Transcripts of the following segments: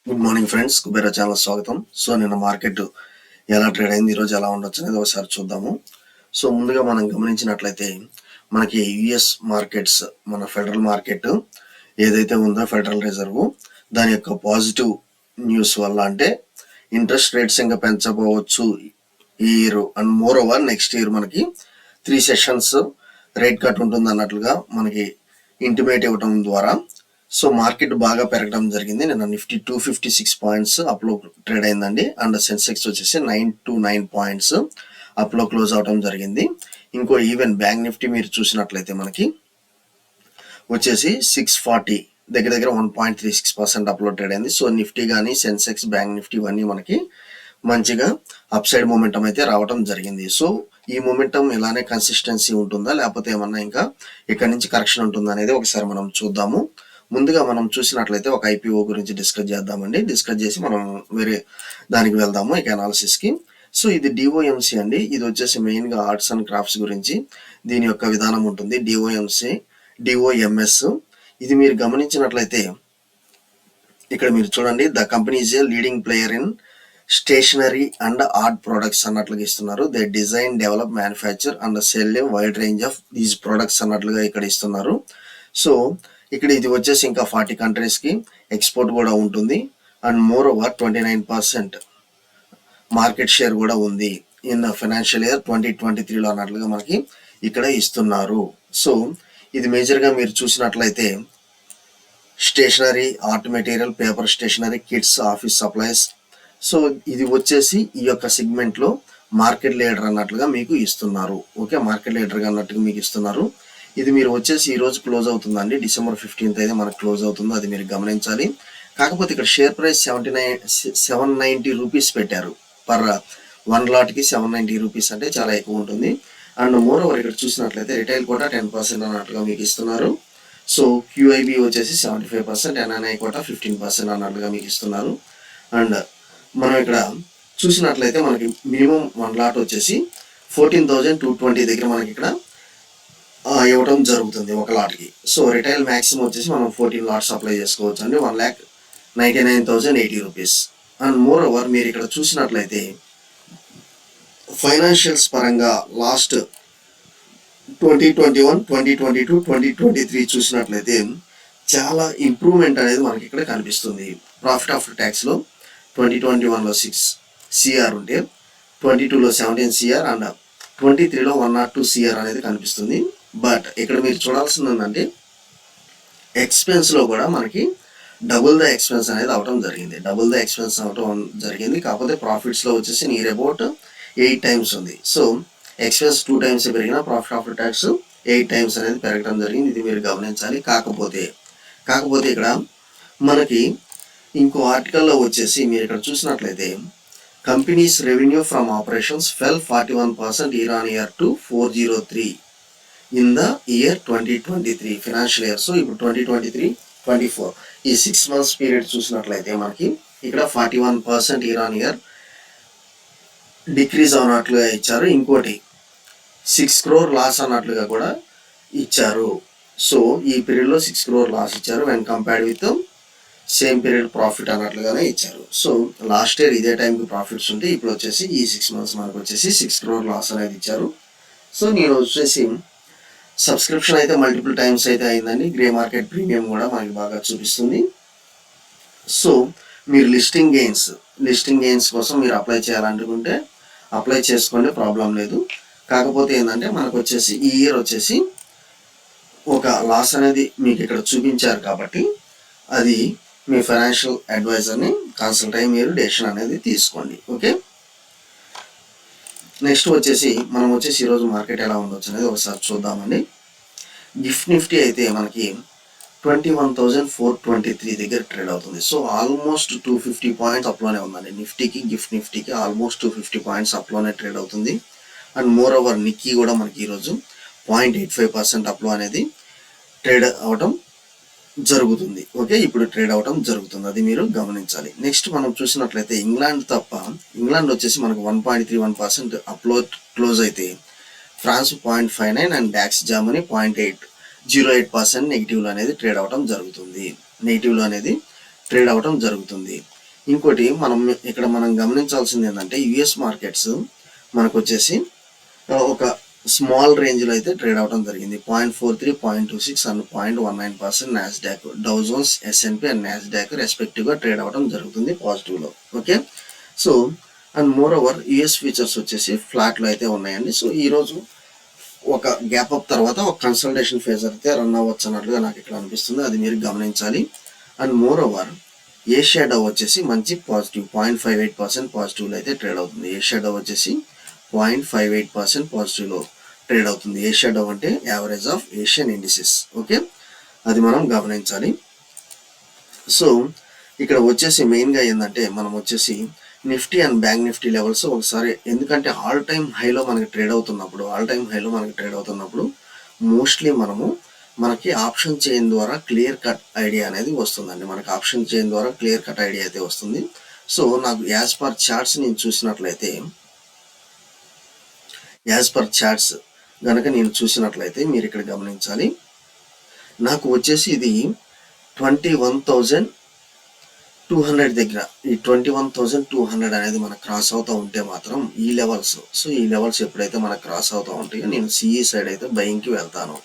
Good morning friends, Kubera channel స్వాగతం. So నిన్న market ఎలా ట్రేడ్ అయింది, ఈరోజు ఎలా ఉండొచ్చు అనేది ఒకసారి చూద్దాము. సో ముందుగా మనం గమనించినట్లయితే మనకి యుఎస్ మార్కెట్స్, మన ఫెడరల్ మార్కెట్ ఏదైతే ఉందో ఫెడరల్ రిజర్వ్, దాని యొక్క పాజిటివ్ న్యూస్ వల్ల అంటే ఇంట్రెస్ట్ రేట్స్ ఇంకా పెంచబోవచ్చు ఈ year and more over next year మనకి 3 సెషన్స్ రేట్ కట్ ఉంటుంది అన్నట్లుగా మనకి ఇంటిమేట్ ఇవ్వడం ద్వారా సో మార్కెట్ బాగా పెరగడం జరిగింది. నిన్న నిఫ్టీ 256 పాయింట్స్ అప్లో ట్రేడ్ అయిందండి. అండ్ సెన్సెక్స్ వచ్చేసి 929 పాయింట్స్ అప్లో క్లోజ్ అవడం జరిగింది. ఇంకో ఈవెన్ బ్యాంక్ నిఫ్టీ మీరు చూసినట్లయితే మనకి వచ్చేసి 640 దగ్గర 1.36% అప్లో ట్రేడ్ అయింది. సో నిఫ్టీ కానీ సెన్సెక్స్, బ్యాంక్ నిఫ్టీ ఇవన్నీ మనకి మంచిగా అప్ సైడ్ మూమెంటం అయితే రావడం జరిగింది. సో ఈ మూమెంటం ఇలానే కన్సిస్టెన్సీ ఉంటుందా, లేకపోతే ఏమన్నా ఇంకా ఇక్కడ నుంచి కరెక్షన్ ఉంటుందా అనేది ఒకసారి మనం చూద్దాము. ముందుగా మనం చూసినట్లయితే ఒక ఐపీఓ గురించి డిస్కస్ చేద్దామండి. డిస్కస్ చేసి మనం వేరే దానికి వెళ్దాము ఇక అనాలిసిస్కి. సో ఇది డిఓఎంసి అండి. ఇది వచ్చేసి మెయిన్గా ఆర్ట్స్ అండ్ క్రాఫ్ట్స్ గురించి దీని యొక్క విధానం ఉంటుంది. డిఓఎంఎస్ ఇది మీరు గమనించినట్లయితే ఇక్కడ మీరు చూడండి, the company is a leading player in stationery and art products అన్నట్లుగా ఇస్తున్నారు. They design, develop, manufacture and sell a wide range of these products అన్నట్లుగా ఇక్కడ ఇస్తున్నారు. సో ఇక్కడ ఇది వచ్చేసి ఇంకా 40 కంట్రీస్కి ఎక్స్పోర్ట్ కూడా ఉంటుంది. And more over 29% market share కూడా ఉంది ఇన్ ఫైనాన్షియల్ ఇయర్ 2023లో అన్నట్లుగా మనకి ఇక్కడ ఇస్తున్నారు. సో ఇది మేజర్గా మీరు చూసినట్లయితే stationery, art material, paper stationery, kits, office supplies. So ఇది వచ్చేసి ఈ యొక్క సెగ్మెంట్లో మార్కెట్ లీడర్ అన్నట్లుగా మీకు ఇస్తున్నారు. ఓకే, మార్కెట్ లీడర్గా అన్నట్టుగా మీకు ఇస్తున్నారు. ఇది మీరు వచ్చేసి ఈ రోజు క్లోజ్ అవుతుందండి. December 15th అయితే మనకు క్లోజ్ అవుతుంది, అది మీరు గమనించాలి. కాకపోతే ఇక్కడ షేర్ ప్రైస్ 790 రూపీస్ పెట్టారు. పర్ 1 లాట్కి 790 రూపీస్ అంటే చాలా ఎక్కువ ఉంటుంది. అండ్ మోర్ ఓవర్ ఇక్కడ చూసినట్లయితే రిటైల్ కూడా 10% అన్నట్లుగా మీకు ఇస్తున్నారు. సో క్యూఐబి వచ్చేసి 75%, ఎన్ఎన్ఐ కూడా 15% అన్నట్లుగా మీకు ఇస్తున్నారు. అండ్ మనం ఇక్కడ చూసినట్లయితే మనకి మినిమం 1 లాట్ వచ్చేసి 14,220 దగ్గర మనకి ఇక్కడ ఇవ్వడం జరుగుతుంది ఒక లాట్కి. సో రిటైల్ మ్యాక్సిమం వచ్చేసి మనం 14 లాట్స్ అప్లై చేసుకోవచ్చు అండి, 1,99,080 రూపీస్. అండ్ మోర్ ఓవర్ మీరు ఇక్కడ చూసినట్లయితే ఫైనాన్షియల్స్ పరంగా లాస్ట్ 2021, 2022, 2023 చూసినట్లయితే చాలా ఇంప్రూవ్మెంట్ అనేది మనకి ఇక్కడ కనిపిస్తుంది. ప్రాఫిట్ ఆఫ్టర్ ట్యాక్స్లో 2021లో 6 CR ఉంటే 22లో 17 CR అండ్ 23లో 102 CR అనేది కనిపిస్తుంది. బట్ ఇక్కడ మీరు చూడాల్సింది ఏంటంటే ఎక్స్పెన్స్లో కూడా మనకి డబుల్ ద ఎక్స్పెన్స్ అనేది అవడం జరిగింది. కాకపోతే ప్రాఫిట్స్లో వచ్చేసి నియర్ అబౌట్ 8 times ఉంది. సో ఎక్స్పెన్స్ 2 times పెరిగిన ప్రాఫిట్ ఆఫ్టర్ ట్యాక్స్ 8 times అనేది పెరగడం జరిగింది. ఇది మీరు గమనించాలి. కాకపోతే ఇక్కడ మనకి ఇంకో ఆర్టికల్లో వచ్చేసి మీరు ఇక్కడ చూసినట్లయితే company's revenue from operations fell 41% year on year to 403 in the year 2023 financial year. So ఇప్పుడు 2023-24 ఈ 6 months పీరియడ్ చూసినట్లయితే మనకి ఇక్కడ 41% ఇయర్ ఆన్ ఇయర్ డిక్రీజ్ అన్నట్లుగా ఇచ్చారు. ఇంకోటి 6 crore లాస్ అన్నట్లుగా కూడా ఇచ్చారు. సో ఈ పీరియడ్లో 6 crore లాస్ ఇచ్చారు when compared with same period profit అన్నట్లుగానే ఇచ్చారు. సో లాస్ట్ ఇయర్ ఇదే టైంకి ప్రాఫిట్స్ ఉంటే ఇప్పుడు వచ్చేసి ఈ 6 months మనకు వచ్చేసి 6 crore లాస్ అనేది ఇచ్చారు. సో నేను వచ్చేసి సబ్స్క్రిప్షన్ అయితే మల్టిపుల్ టైమ్స్ అయితే అయిందండి. గ్రే మార్కెట్ ప్రీమియం కూడా మనకి బాగా చూపిస్తుంది. సో మీరు లిస్టింగ్ గెయిన్స్ కోసం మీరు అప్లై చేయాలనుకుంటే అప్లై చేసుకోండి, ప్రాబ్లం లేదు. కాకపోతే ఏంటంటే మనకు వచ్చేసి ఈ ఇయర్ వచ్చేసి ఒక లాస్ అనేది మీకు ఇక్కడ చూపించారు కాబట్టి అది మీ ఫైనాన్షియల్ అడ్వైజర్ని కన్సల్ట్ అయ్యి మీరు డెసిషన్ అనేది తీసుకోండి. ఓకే, నెక్స్ట్ వచ్చేసి మనం వచ్చేసి ఈరోజు మార్కెట్ ఎలా ఉండొచ్చు అనేది ఒకసారి చూద్దామండి. గిఫ్ట్ నిఫ్టీ అయితే మనకి 21,423 దగ్గర ట్రేడ్ అవుతుంది. సో ఆల్మోస్ట్ 250 పాయింట్స్ అప్లోనే ఉందండి నిఫ్టీకి. గిఫ్ట్ నిఫ్టీకి ఆల్మోస్ట్ 250 పాయింట్స్ అప్లోనే ట్రేడ్ అవుతుంది. అండ్ మోర్ ఓవర్ నిక్కీ కూడా మనకి ఈరోజు 0.85% అప్లో అనేది ట్రేడ్ అవటం జరుగుతుంది. ఓకే, ఇప్పుడు ట్రేడ్ అవటం జరుగుతుంది, అది మీరు గమనించాలి. నెక్స్ట్ మనం చూసినట్లయితే ఇంగ్లాండ్ వచ్చేసి మనకు 1.31% అప్లో క్లోజ్ అయితే ఫ్రాన్స్ 0.59 అండ్ డాక్స్ జర్మనీ 0.08% నెగిటివ్లో అనేది ట్రేడ్ అవటం జరుగుతుంది. ఇంకోటి మనం గమనించాల్సింది ఏంటంటే యుఎస్ మార్కెట్స్ మనకు వచ్చేసి ఒక స్మాల్ రేంజ్లో అయితే ట్రేడ్ అవడం జరిగింది. 0.43, 0.26 and 0.19% Nasdaq, Dow Jones, S&P and Nasdaq రెస్పెక్టివ్గా ట్రేడ్ అవడం జరుగుతుంది పాజిటివ్లో. Okay, so and moreover US futures వచ్చేసి ఫ్లాట్లో అయితే ఉన్నాయండి. సో ఈరోజు ఒక గ్యాప్ అప్ తర్వాత ఒక కన్సల్టేషన్ ఫేజ్ అయితే రన్ అవ్వచ్చు అన్నట్లుగా నాకు ఇక్కడ అనిపిస్తుంది. అది మీరు గమనించాలి. అండ్ మోర్ ఓవర్ ఏషియా డౌ వచ్చేసి మంచి పాజిటివ్ 0.58% పాజిటివ్లో అయితే ట్రేడ్ అవుతుంది. ఏషియా డౌ వచ్చేసి 0.58% పాజిటివ్లో ట్రేడ్ అవుతుంది. ఏషియా డౌ అంటే average of Asian indices. Okay, అది మనం గమనించాలి. సో ఇక్కడ వచ్చేసి మెయిన్గా ఏంటంటే మనం వచ్చేసి Nifty and bank Nifty levels ఒకసారి, ఎందుకంటే ఆల్ టైమ్ హైలో మనకి ట్రేడ్ అవుతున్నప్పుడు మోస్ట్లీ మనకి ఆప్షన్ చైన్ ద్వారా క్లియర్ కట్ ఐడియా అనేది వస్తుందండి. మనకి ఆప్షన్ చైన్ ద్వారా క్లియర్ కట్ ఐడియా అయితే వస్తుంది. సో నాకు యాజ్ పర్ చార్ట్స్ కనుక నేను చూసినట్లయితే మీరు ఇక్కడ గమనించాలి. నాకు వచ్చేసి ఇది 21,200 దగ్గర, ఈ 21,200 అనేది మనకు క్రాస్ అవుతూ ఉంటే మాత్రం ఈ లెవెల్స్ ఎప్పుడైతే మనకు క్రాస్ అవుతూ ఉంటాయో నేను సిఈ సైడ్ అయితే బయింగ్కి వెళ్తాను.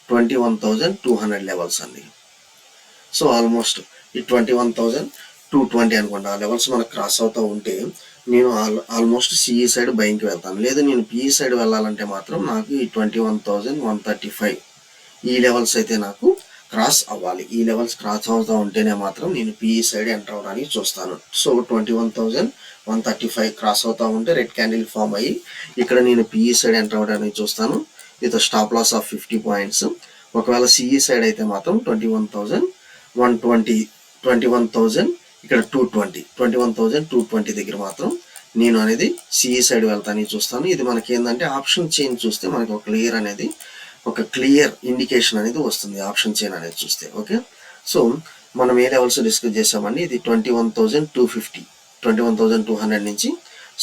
21,200 లెవెల్స్ అండి. సో ఆల్మోస్ట్ ఈ 21,220 అనుకోండి, ఆ లెవెల్స్ మనకు క్రాస్ అవుతూ ఉంటే నేను ఆల్మోస్ట్ సిఈ సైడ్ బయింగ్కి వెళ్తాను. లేదు నేను పిఈ సైడ్ వెళ్ళాలంటే మాత్రం నాకు ఈ 21,135 ఈ లెవెల్స్ అయితే నాకు క్రాస్ అవ్వాలి. ఈ లెవెల్స్ క్రాస్ అవుతూ ఉంటేనే మాత్రం నేను పిఈ సైడ్ ఎంటర్ అవ్వడానికి చూస్తాను. సో 21,135 క్రాస్ అవుతూ ఉంటే రెడ్ క్యాండిల్ ఫామ్ అయ్యి ఇక్కడ నేను పిఈ సైడ్ ఎంటర్ అవ్వడానికి చూస్తాను with stop loss of 50 points. ఒకవేళ సిఈ సైడ్ అయితే మాత్రం 21,120 ఇక్కడ 21,220 దగ్గర మాత్రం నేను అనేది సిఈ సైడ్ వెళ్తానని చూస్తాను. ఇది మనకి ఏంటంటే ఆప్షన్ చైన్ చూస్తే మనకి ఒక క్లియర్ ఇండికేషన్ అనేది వస్తుంది ఆప్షన్ చైన్ అనేది చూస్తే. ఓకే, సో మనం ఏ లెవెల్స్ డిస్కస్ చేసామండి, ఇది 21,250 21,200 నుంచి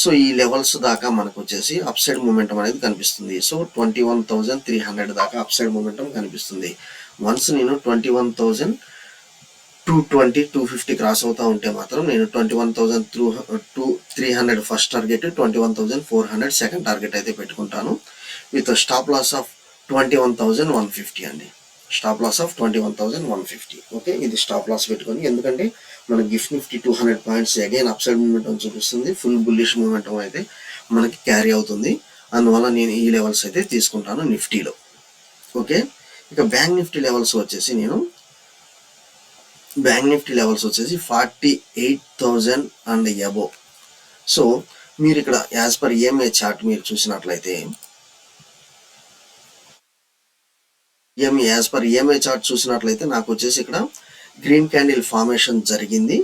సో ఈ లెవెల్స్ దాకా మనకు వచ్చేసి అప్ సైడ్ మూమెంటం అనేది కనిపిస్తుంది. సో 21,300 దాకా అప్ సైడ్ మూమెంటం కనిపిస్తుంది. వన్స్ నేను 21,220 250 క్రాస్ అవుతా ఉంటే మాత్రం నేను 21,300 ఫస్ట్ టార్గెట్, 21,400 సెకండ్ టార్గెట్ అయితే పెట్టుకుంటాను విత్ స్టాప్ లాస్ ఆఫ్ 21,150 అండి. Stop loss of 21,150. ఓకే, ఇది స్టాప్ లాస్ పెట్టుకొని, ఎందుకంటే మన GIFT Nifty 200 points again upside momentum చూపిస్తుంది. ఫుల్ బుల్లిష్ మూమెంటం అయితే మనకి క్యారీ అవుతుంది. అందువల్ల నేను ఈ లెవెల్స్ అయితే తీసుకుంటాను నిఫ్టీలో. ఓకే, ఇక బ్యాంక్ నిఫ్టీ లెవెల్స్ వచ్చేసి 48,000 అండ్ అబోవ్. సో మీరు ఇక్కడ యాజ్ పర్ ఈఎంఐ చార్ట్ మీరు చూసినట్లయితే నాకు వచ్చేసి ఇక్కడ గ్రీన్ క్యాండిల్ ఫార్మేషన్ జరిగింది.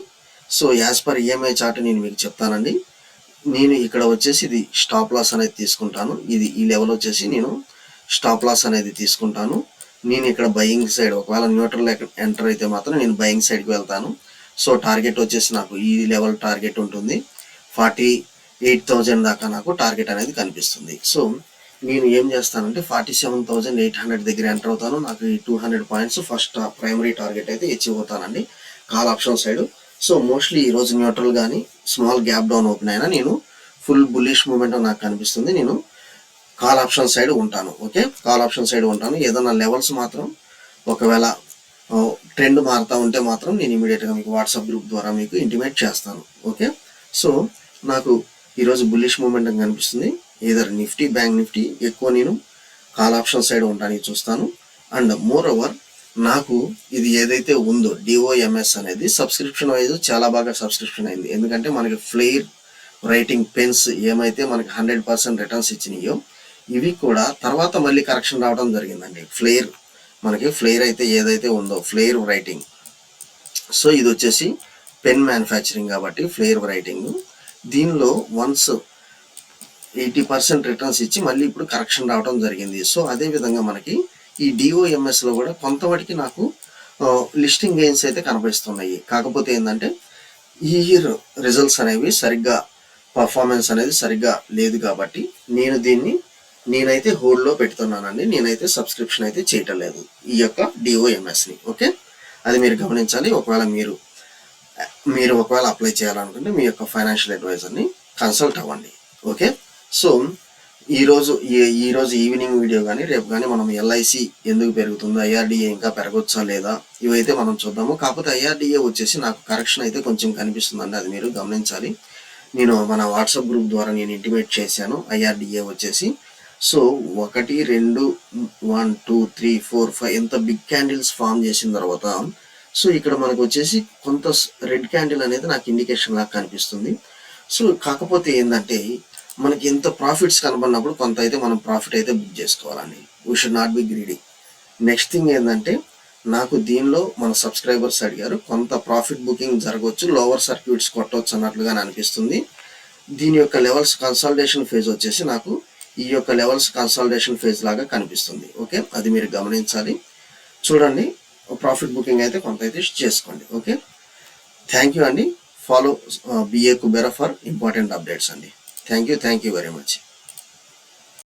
So as per EMI chart నేను మీకు చెప్తానండి. నేను ఇక్కడ వచ్చేసి ఇది స్టాప్ లాస్ అనేది తీసుకుంటాను. ఈ లెవెల్ వచ్చేసి నేను స్టాప్ లాస్ అనేది తీసుకుంటాను. నేను ఇక్కడ బయింగ్ సైడ్, ఒకవేళ న్యూట్రల్ ఎంటర్ అయితే మాత్రం నేను బయింగ్ సైడ్కి వెళ్తాను. సో టార్గెట్ వచ్చేసి నాకు ఈ లెవెల్ టార్గెట్ ఉంటుంది. 48,000 దాకా నాకు టార్గెట్ అనేది కనిపిస్తుంది. సో నేను ఏం చేస్తానంటే 47,800 దగ్గర ఎంటర్ అవుతాను. నాకు ఈ 200 పాయింట్స్ ఫస్ట్ ప్రైమరీ టార్గెట్ అయితే అచీవ్ అవుతానండి call option side. So mostly ఈరోజు న్యూట్రల్ కానీ స్మాల్ గ్యాప్ డౌన్ ఓపెన్ అయినా నేను ఫుల్ బుల్లిష్ మూమెంట్ నాకు కనిపిస్తుంది. నేను కాల్ ఆప్షన్ సైడ్ ఉంటాను. ఓకే, కాల్ ఆప్షన్ సైడ్ ఉంటాను. ఏదైనా లెవెల్స్ మాత్రం ఒకవేళ ట్రెండ్ మారుతూ ఉంటే మాత్రం నేను ఇమీడియట్గా మీకు వాట్సాప్ గ్రూప్ ద్వారా మీకు ఇంటిమేట్ చేస్తాను. ఓకే, సో నాకు ఈరోజు బుల్లిష్ మూమెంట్ కనిపిస్తుంది. ఏదర్ నిఫ్టీ బ్యాంక్ నిఫ్టీ ఎక్కువ నేను కాల్ ఆప్షన్ సైడ్ ఉండడానికి చూస్తాను. అండ్ మోర్ ఓవర్ నాకు ఇది ఏదైతే ఉందో డిఓఎంఎస్ అనేది సబ్స్క్రిప్షన్ వైజ్ చాలా బాగా సబ్స్క్రిప్షన్ అయింది. ఎందుకంటే మనకి ఫ్లెయిర్ రైటింగ్ పెన్స్ ఏమైతే మనకి 100% రిటర్న్స్ ఇచ్చినాయో ఇవి కూడా తర్వాత మళ్ళీ కరెక్షన్ రావడం జరిగిందండి. ఫ్లెయిర్ అయితే ఏదైతే ఉందో ఫ్లెయిర్ రైటింగ్, సో ఇది వచ్చేసి పెన్ మ్యానుఫ్యాక్చరింగ్ కాబట్టి ఫ్లెయిర్ రైటింగ్ దీనిలో వన్స్ 80% రిటర్న్స్ ఇచ్చి మళ్ళీ ఇప్పుడు కరెక్షన్ రావడం జరిగింది. సో అదేవిధంగా మనకి ఈ డిఓఎంఎస్లో కూడా కొంతవరకు నాకు లిస్టింగ్ గెయిన్స్ అయితే కనిపిస్తున్నాయి. కాకపోతే ఏంటంటే ఈ ఇయర్ రిజల్ట్స్ అనేవి సరిగ్గా పర్ఫార్మెన్స్ అనేది సరిగ్గా లేదు కాబట్టి నేనైతే హోల్డ్లో పెడుతున్నానండి. నేనైతే సబ్స్క్రిప్షన్ అయితే చేయటం లేదు ఈ యొక్క డిఓఎంఎస్ని. ఓకే, అది మీరు గమనించాలి. ఒకవేళ మీరు మీరు ఒకవేళ అప్లై చేయాలనుకుంటే మీ యొక్క ఫైనాన్షియల్ అడ్వైజర్ని కన్సల్ట్ అవ్వండి. ఓకే. సో ఈరోజు ఈవినింగ్ వీడియో కానీ రేపు కానీ మనం ఎల్ఐసి ఎందుకు పెరుగుతుందో, ఐఆర్డిఏ ఇంకా పెరగొచ్చా లేదా, ఇవైతే మనం చూద్దాము. కాకపోతే ఐఆర్డిఏ వచ్చేసి నాకు కరెక్షన్ అయితే కొంచెం కనిపిస్తుందండి, అది మీరు గమనించాలి. నేను మన వాట్సాప్ గ్రూప్ ద్వారా నేను ఇంటిమేట్ చేశాను ఐఆర్డిఏ వచ్చేసి. సో 1 2 1 2 3 4 5 ఎంత బిగ్ క్యాండిల్స్ ఫామ్ చేసిన తర్వాత సో ఇక్కడ మనకు వచ్చేసి కొంత రెడ్ క్యాండిల్ అనేది నాకు ఇండికేషన్ లాగా కనిపిస్తుంది. సో కాకపోతే ఏంటంటే మనకి ఎంత ప్రాఫిట్స్ కనబడినప్పుడు కొంత అయితే మనం ప్రాఫిట్ అయితే బుక్ చేసుకోవాలండి. We should not be greedy. Next thing ఏంటంటే నాకు దీనిలో మన సబ్స్క్రైబర్స్ అడిగారు, కొంత ప్రాఫిట్ బుకింగ్ జరగవచ్చు, లోవర్ సర్క్యూట్స్ కొట్టవచ్చు అన్నట్లుగా అనిపిస్తుంది. దీని యొక్క లెవెల్స్ కన్సల్టేషన్ ఫేజ్ వచ్చేసి నాకు ఈ యొక్క లెవెల్స్ కన్సల్టేషన్ ఫేజ్ లాగా కనిపిస్తుంది. ఓకే, అది మీరు గమనించాలి. చూడండి, ప్రాఫిట్ బుకింగ్ అయితే కొంత అయితే చేసుకోండి. ఓకే, థ్యాంక్ యూ అండి. Follow BA Kubera for important updates అండి. Thank you very much.